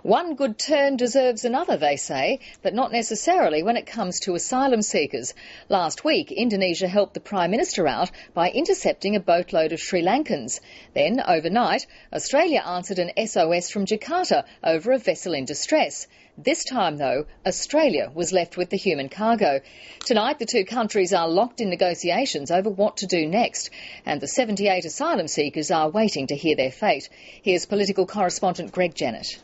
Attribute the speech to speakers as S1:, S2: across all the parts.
S1: One good turn deserves another, they say, but not necessarily when it comes to asylum seekers. Last week, Indonesia helped the Prime Minister out by intercepting a boatload of Sri Lankans. Then, overnight, Australia answered an SOS from Jakarta over a vessel in distress. This time, though, Australia was left with the human cargo. Tonight, the two countries are locked in negotiations over what to do next, and the 78 asylum seekers are waiting to hear their fate. Here's political correspondent Greg Jennett.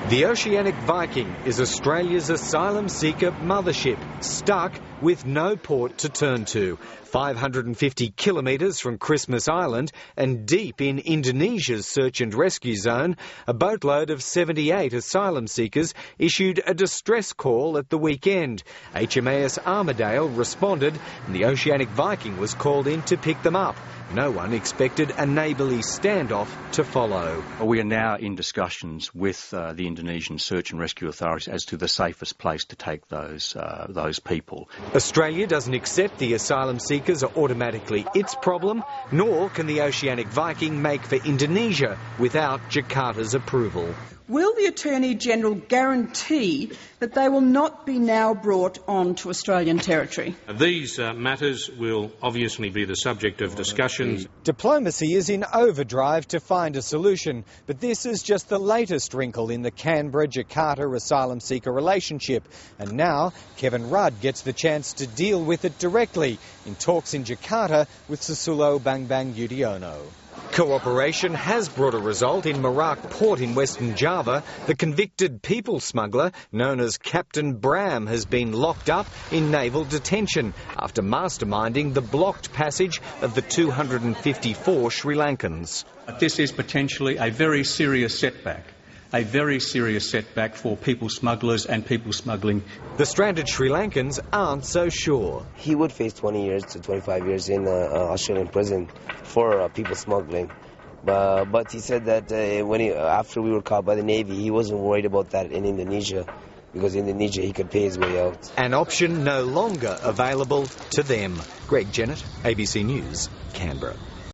S2: The Oceanic Viking is Australia's asylum seeker mothership, stuck with no port to turn to. 550 kilometres from Christmas Island and deep in Indonesia's search and rescue zone, a boatload of 78 asylum seekers issued a distress call at the weekend. HMAS Armidale responded and the Oceanic Viking was called in to pick them up. No one expected a neighbourly standoff to follow.
S3: We are now in discussions with the Indonesian search and rescue authorities as to the safest place to take those people.
S2: Australia doesn't accept the asylum seekers are automatically its problem, nor can the Oceanic Viking make for Indonesia without Jakarta's approval.
S4: Will the Attorney-General guarantee that they will not be now brought onto Australian territory?
S5: These matters will obviously be the subject of discussions.
S2: Diplomacy is in overdrive to find a solution, but this is just the latest wrinkle in the Canberra-Jakarta asylum seeker relationship. And now Kevin Rudd gets the chance to deal with it directly in talks in Jakarta with Susilo Bambang Yudhoyono. Cooperation has brought a result in Merak port in Western Java. The convicted people smuggler, known as Captain Bram, has been locked up in naval detention after masterminding the blocked passage of the 254 Sri Lankans.
S3: This is potentially a very serious setback. A very serious setback for people smugglers and people smuggling.
S2: The stranded Sri Lankans aren't so sure.
S6: He would face 20 years to 25 years in Australian prison for people smuggling. But he said that after we were caught by the Navy, he wasn't worried about that in Indonesia, because in Indonesia he could pay his way out.
S2: An option no longer available to them. Greg Jennett, ABC News, Canberra.